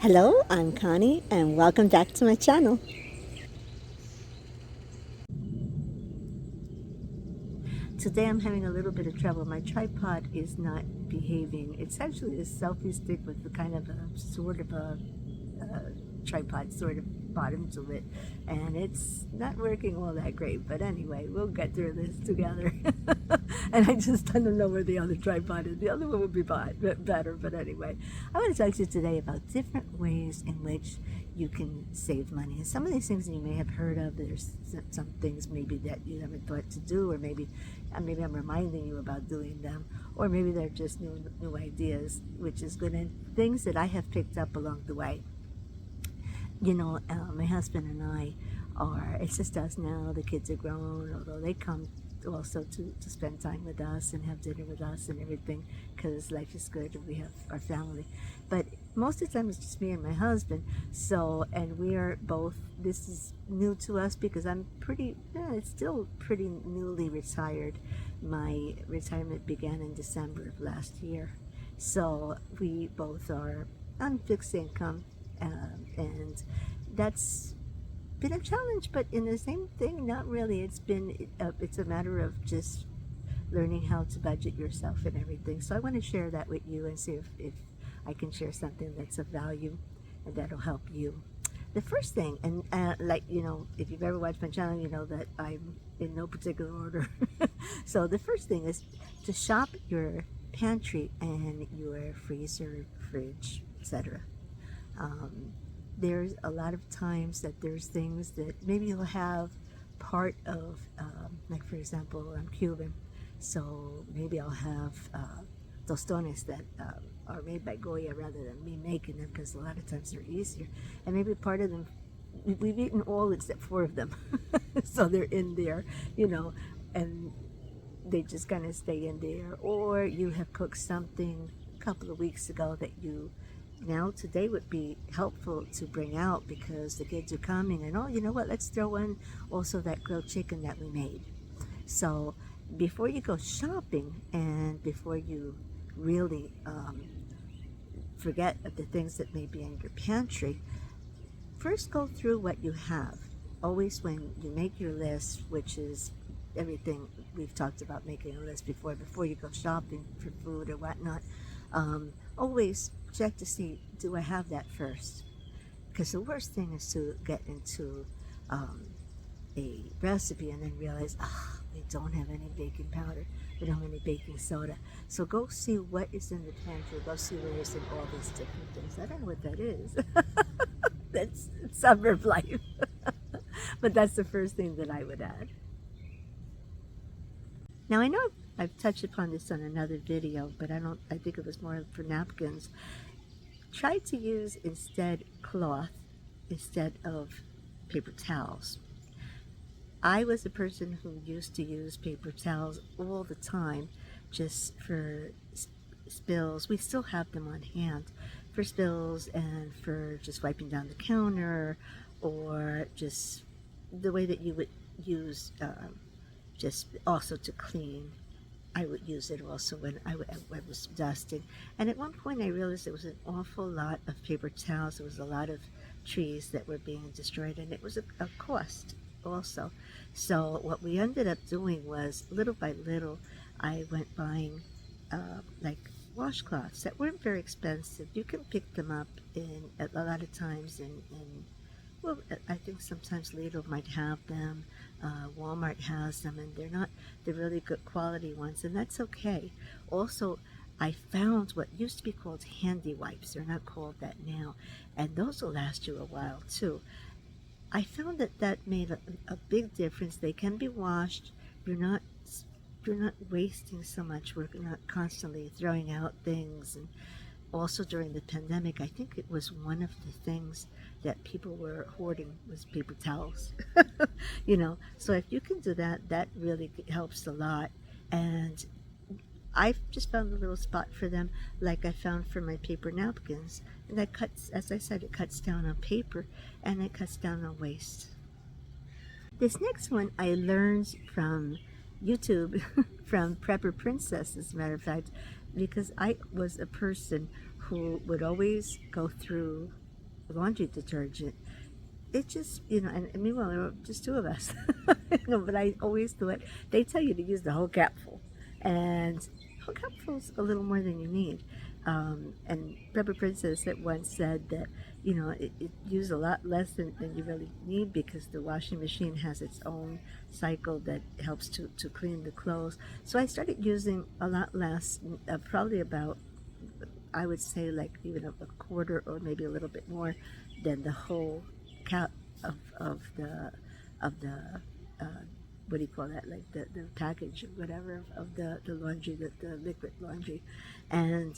Hello, I'm Connie, and welcome back to my channel. Today I'm having a little bit of trouble. My tripod is not behaving. It's actually a selfie stick with the kind of a sort of a tripod sort of bottom to it, and it's not working all that great. But anyway, we'll get through this together. And I just don't know where the other tripod is. The other one would be better, but anyway, I want to talk to you today about different ways in which you can save money. And some of these things you may have heard of. There's some things maybe that you haven't thought to do, or maybe I'm reminding you about doing them, or maybe they're just new ideas, which is good, and things that I have picked up along the way. My husband and I it's just us now. The kids are grown, although they come also to spend time with us and have dinner with us and everything, because life is good and we have our family. But most of the time it's just me and my husband. So, and we are both, this is new to us because it's still pretty newly retired. My retirement began in December of last year. So we both are on fixed income, and that's been a challenge, but in the same thing, not really. It's a matter of just learning how to budget yourself and everything. So I want to share that with you and see if I can share something that's of value and that'll help you. The first thing, and if you've ever watched my channel, you know that I'm in no particular order. So the first thing is to shop your pantry and your freezer, fridge, etc. There's a lot of times that there's things that maybe you'll have part of, like for example, I'm Cuban, so maybe I'll have tostones that are made by Goya rather than me making them, because a lot of times they're easier. And maybe part of them, we've eaten all except 4 of them. So they're in there, and they just kind of stay in there. Or you have cooked something a couple of weeks ago that now today would be helpful to bring out because the kids are coming, and you know what, let's throw in also that grilled chicken that we made. So before you go shopping and before you really forget of the things that may be in your pantry, first go through what you have. Always when you make your list, which is everything we've talked about, making a list before you go shopping for food or whatnot, always check to see, do I have that first? Because the worst thing is to get into a recipe and then realize, we don't have any baking powder, we don't have any baking soda. So go see what is in the pantry, go see where it's in all these different things. I don't know what that is. That's suburb life. But that's the first thing that I would add. Now I know I've touched upon this on another video, but I think it was more for napkins. Try to use instead cloth instead of paper towels. I was a person who used to use paper towels all the time just for spills. We still have them on hand for spills and for just wiping down the counter, or just the way that you would use just also to clean. I would use it also when I was dusting. And at one point I realized there was an awful lot of paper towels. There was a lot of trees that were being destroyed, and it was a cost also. So what we ended up doing was, little by little, I went buying like washcloths that weren't very expensive. You can pick them up a lot of times well, I think sometimes Lidl might have them, Walmart has them, and they're not the really good quality ones, and that's okay. Also, I found what used to be called handy wipes. They're not called that now, and those will last you a while too. I found that made a big difference. They can be washed. You're not wasting so much. We're not constantly throwing out things. And also during the pandemic, I think it was one of the things that people were hoarding was paper towels. So if you can do that, that really helps a lot. And I've just found a little spot for them, like I found for my paper napkins. And that cuts, as I said, it cuts down on paper and it cuts down on waste. This next one I learned from YouTube, from Prepper Princess, as a matter of fact, because I was a person who would always go through laundry detergent, it just, and meanwhile, there were just two of us. But I always thought they tell you to use the whole capful, and whole capful's a little more than you need. And Pepper Princess at once said that it used a lot less than you really need because the washing machine has its own cycle that helps to clean the clothes. So I started using a lot less, probably about, I would say, like even a quarter or maybe a little bit more than the whole cap of the uh, what do you call that, like the package or whatever of the laundry, the liquid laundry. And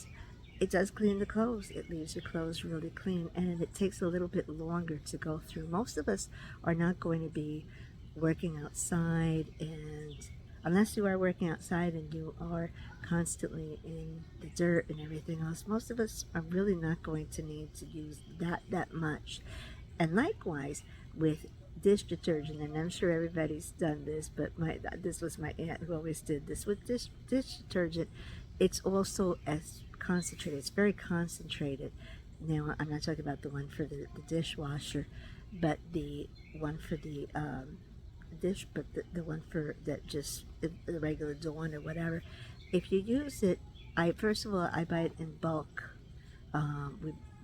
it does clean the clothes. It leaves your clothes really clean, and it takes a little bit longer to go through. Most of us are not going to be working outside, and unless you are working outside and you are constantly in the dirt and everything else, most of us are really not going to need to use that much. And likewise with dish detergent, and I'm sure everybody's done this, but this was my aunt who always did this with dish detergent. It's also as concentrated. It's very concentrated. Now I'm not talking about the one for the dishwasher, but the one for the dish, but the one for that just the regular Dawn or whatever. If you use it, I first of all I buy it in bulk.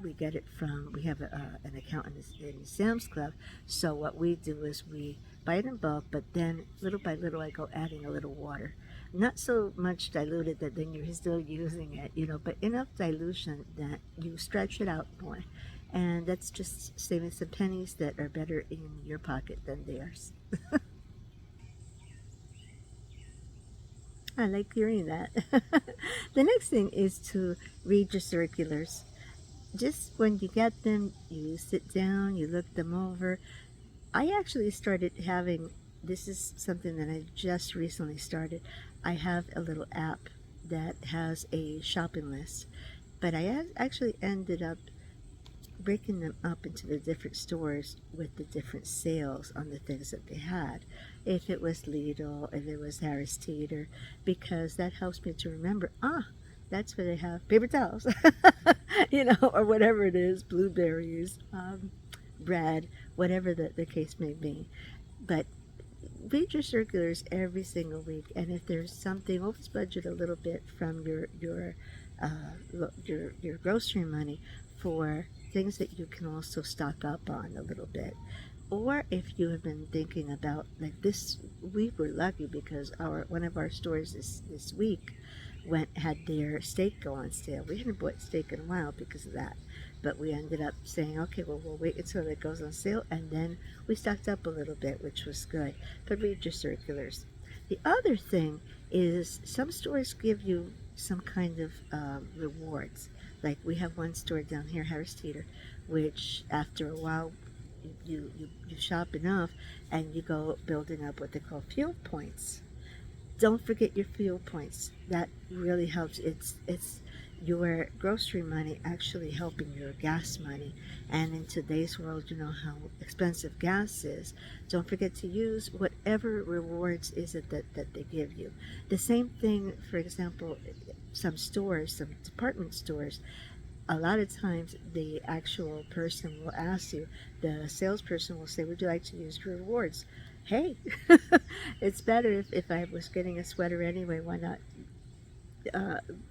We get it from, we have an account in Sam's Club. So what we do is we buy it in bulk, but then little by little I go adding a little water. Not so much diluted that then you're still using it, but enough dilution that you stretch it out more. And that's just saving some pennies that are better in your pocket than theirs. I like hearing that. The next thing is to read your circulars. Just when you get them, you sit down, you look them over. I actually started having, this is something that I just recently started. I have a little app that has a shopping list, but I actually ended up breaking them up into the different stores with the different sales on the things that they had. If it was Lidl, if it was Harris Teeter, because that helps me to remember, that's where they have paper towels, or whatever it is, blueberries, bread, whatever the case may be. But read your circulars every single week, and if there's something, always budget a little bit from your grocery money for things that you can also stock up on a little bit. Or if you have been thinking about, like this, we were lucky because our one of our stores this week had their steak go on sale. We hadn't bought steak in a while because of that, but we ended up saying, okay, well, we'll wait until it goes on sale, and then we stocked up a little bit, which was good. But read your circulars. The other thing is some stores give you some kind of rewards. Like we have one store down here, Harris Teeter, which after a while you shop enough and you go building up what they call fuel points. Don't forget your fuel points. That really helps. It's your grocery money actually helping your gas money. And in today's world, you know how expensive gas is. Don't forget to use whatever rewards is it that they give you. The same thing, for example, some stores, some department stores, a lot of times the actual person will ask you, the salesperson will say, would you like to use your rewards? Hey, it's better if I was getting a sweater anyway, why not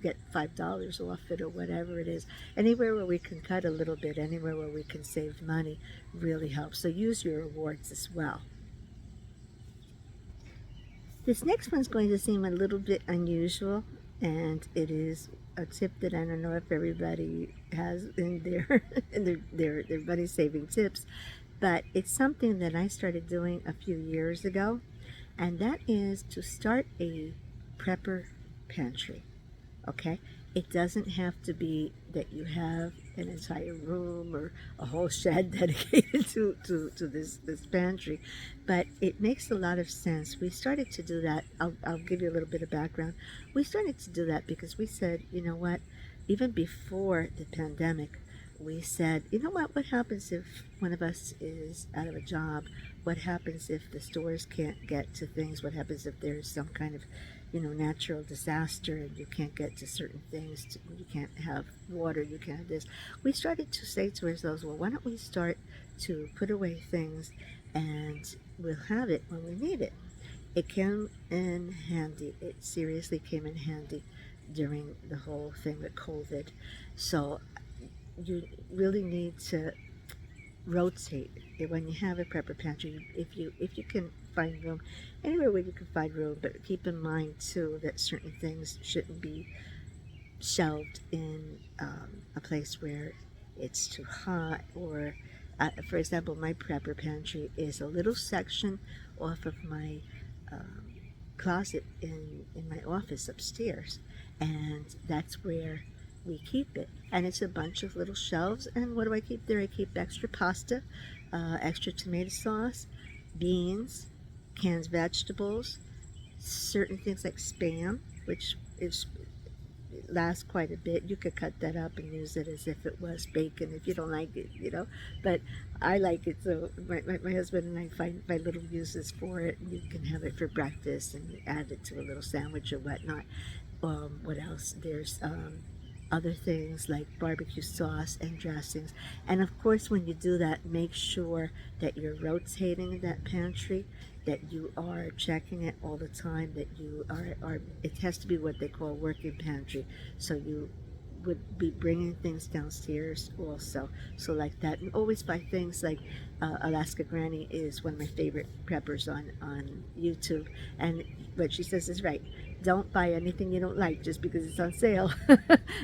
get $5 off it or whatever it is. Anywhere where we can cut a little bit, anywhere where we can save money really helps. So use your rewards as well. This next one's going to seem a little bit unusual, and it is a tip that I don't know if everybody has in their in their money saving tips, but it's something that I started doing a few years ago, and that is to start a prepper pantry. Okay, it doesn't have to be that you have an entire room or a whole shed dedicated to this pantry, but it makes a lot of sense. We started to do that. I'll give you a little bit of background. We started to do that because we said, you know what, even before the pandemic, we said, you know what happens if one of us is out of a job? What happens if the stores can't get to things? What happens if there's some kind of natural disaster and you can't get to certain things, you can't have water, you can't have this. We started to say to ourselves, well, why don't we start to put away things and we'll have it when we need it. It came in handy. It seriously came in handy during the whole thing with COVID. So you really need to rotate it when you have a prepper pantry. If you can find room, anywhere where you can find room, but keep in mind too that certain things shouldn't be shelved in a place where it's too hot or for example, my prepper pantry is a little section off of my um, closet in my office upstairs, and that's where we keep it. And it's a bunch of little shelves. And what do I keep there? I keep extra pasta, extra tomato sauce, beans, canned vegetables, certain things like spam, which is lasts quite a bit. You could cut that up and use it as if it was bacon if you don't like it. But I like it, so my husband and I find little uses for it. You can have it for breakfast and add it to a little sandwich or whatnot. What else? There's other things like barbecue sauce and dressings. And of course, when you do that, make sure that you're rotating that pantry, that you are checking it all the time, that you are it has to be what they call working pantry. So you would be bringing things downstairs also. So like that, and always buy things like Alaska Granny is one of my favorite preppers on YouTube, and what she says is right. Don't buy anything you don't like just because it's on sale.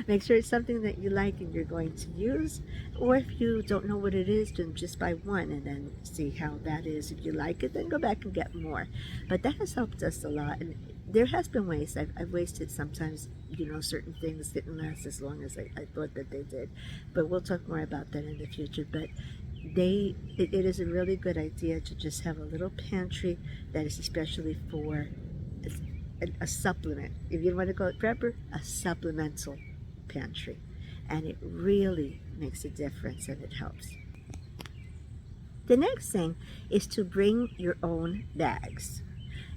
Make sure it's something that you like and you're going to use. Or if you don't know what it is, then just buy one and then see how that is. If you like it, then go back and get more. But that has helped us a lot. And there has been waste. I've wasted sometimes, certain things didn't last as long as I thought that they did. But we'll talk more about that in the future. But it is a really good idea to just have a little pantry that is especially for a supplement. If you want to call it prepper, a supplemental pantry. And it really makes a difference and it helps. The next thing is to bring your own bags.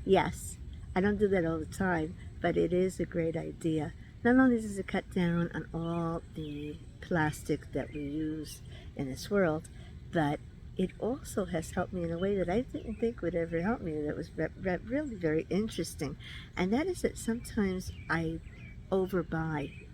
Yes, I don't do that all the time, but it is a great idea. Not only does it cut down on all the plastic that we use in this world, but it also has helped me in a way that I didn't think would ever help me. That was really very interesting. And that is that sometimes I overbuy.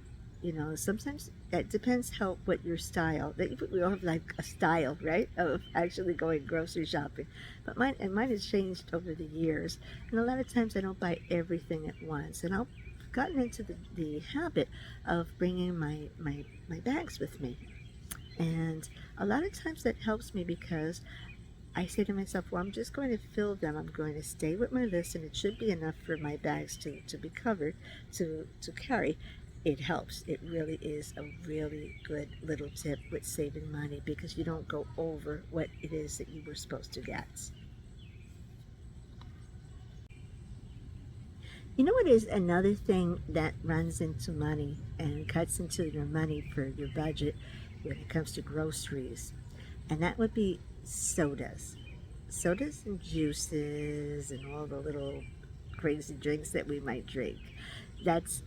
Sometimes it depends what your style. We all have like a style, right, of actually going grocery shopping. But mine has changed over the years, and a lot of times I don't buy everything at once. And I've gotten into the habit of bringing my bags with me, and a lot of times that helps me because I say to myself, well, I'm just going to fill them. I'm going to stay with my list, and it should be enough for my bags to be covered, to carry. It helps. It really is a really good little tip with saving money because you don't go over what it is that you were supposed to get. You know what is another thing that runs into money and cuts into your money for your budget when it comes to groceries? And that would be sodas. Sodas and juices and all the little crazy drinks that we might drink. That's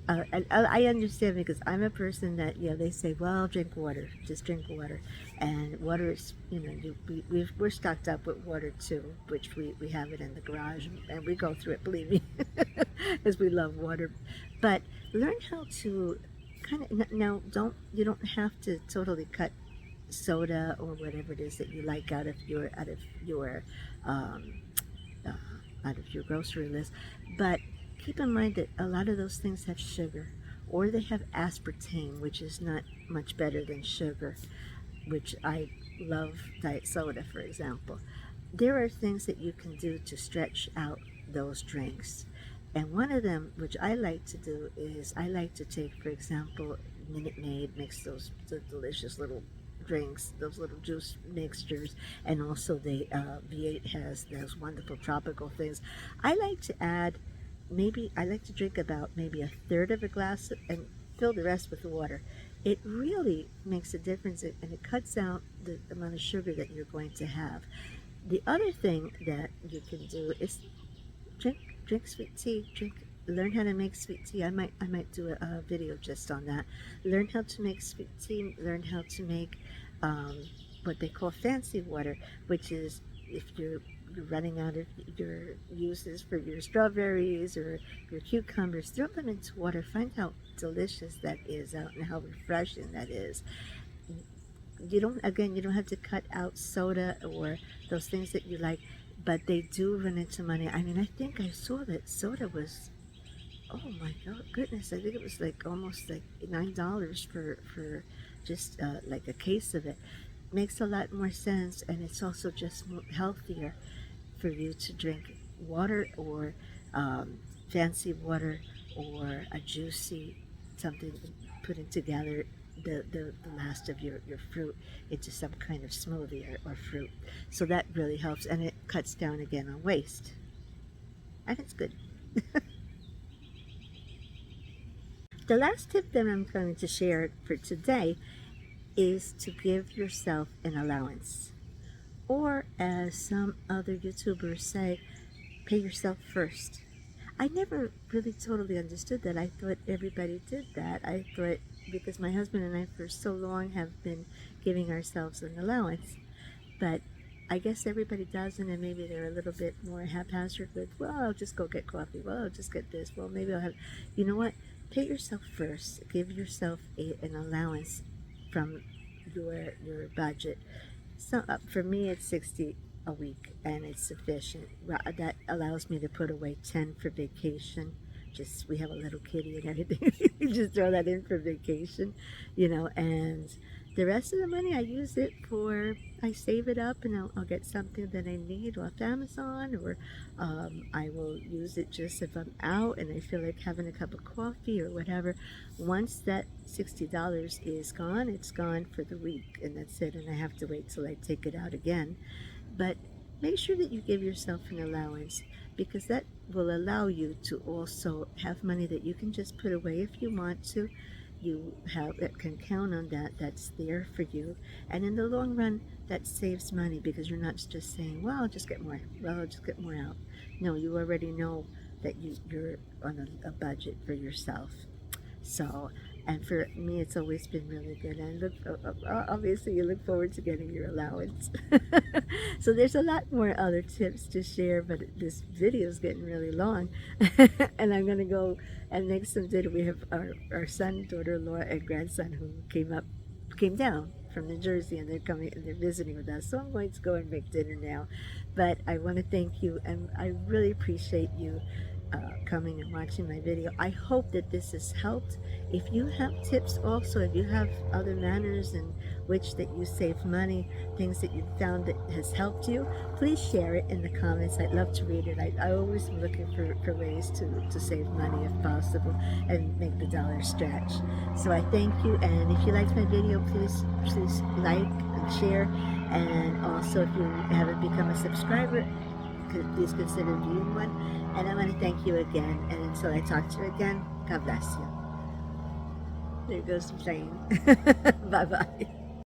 I understand because I'm a person that they say, well, drink water, just drink water, and water is we're stocked up with water too, which we have it in the garage and we go through it, believe me, because we love water. But learn how to kind of now you don't have to totally cut soda or whatever it is that you like um, uh, out of your grocery list, but keep in mind that a lot of those things have sugar, or they have aspartame, which is not much better than sugar, which I love diet soda, for example. There are things that you can do to stretch out those drinks. And one of them, which I like to do, is I like to take, for example, Minute Maid makes those delicious little drinks, those little juice mixtures, and also the V8 has those wonderful tropical things. I like to add I like to drink about maybe a third of a glass and fill the rest with water. It really makes a difference and it cuts out the amount of sugar that you're going to have. The other thing that you can do is drink drink sweet tea. Learn how to make sweet tea. I might do a video just on that. Learn how to make sweet tea. Learn how to make um, what they call fancy water, which is if you're running out of your uses for your strawberries or your cucumbers, throw them into water. Find how delicious that is out and how refreshing that is. You don't have to cut out soda or those things that you like, but they do run into money. I mean, I think I saw that soda was, oh my god, goodness, I think it was like almost like $9 for just like a case of it. Makes a lot more sense, and it's also just more healthier for you to drink water or fancy water or a juicy something, putting together the last of your fruit into some kind of smoothie or fruit. So that really helps, and it cuts down again on waste. And it's good. The last tip that I'm going to share for today is to give yourself an allowance. Or, as some other YouTubers say, pay yourself first. I never really totally understood that. I thought everybody did that. I thought because my husband and I for so long have been giving ourselves an allowance. But I guess everybody doesn't, and maybe they're a little bit more haphazard with, well, I'll just go get coffee. Well, I'll just get this. Well, maybe I'll have, you know what? Pay yourself first. Give yourself an allowance from your budget. So for me, it's 60 a week, and it's sufficient. Well, that allows me to put away 10 for vacation. Just we have a little kitty and everything. You just throw that in for vacation, and the rest of the money I use it for. I save it up, and I'll get something that I need off Amazon, or I will use it just if I'm out and I feel like having a cup of coffee or whatever. Once that $60 is gone, it's gone for the week, and that's it. And I have to wait till I take it out again. But make sure that you give yourself an allowance, because that will allow you to also have money that you can just put away if you want to. You can count on that. That's there for you, and in the long run, that saves money, because you're not just saying, "Well, I'll just get more. Well, I'll just get more out." No, you already know that you're on a budget for yourself. So, and for me, it's always been really good. And obviously, you look forward to getting your allowance. So there's a lot more other tips to share, but this video is getting really long, and I'm gonna go and make some dinner. We have our son, daughter-in-law, and grandson who came down from New Jersey, and they're visiting with us. So I'm going to go and make dinner now. But I want to thank you, and I really appreciate you coming and watching my video. I hope that this has helped. If you have tips also, if you have other manners in which that you save money, things that you've found that has helped you, please share it in the comments. I'd love to read it. I always am looking for ways to save money if possible and make the dollar stretch. So I thank you, and if you liked my video, please like and share. And also, if you haven't become a subscriber, please consider viewing one. And I want to thank you again. And until I talk to you again, God bless you. There goes the plane. Bye-bye.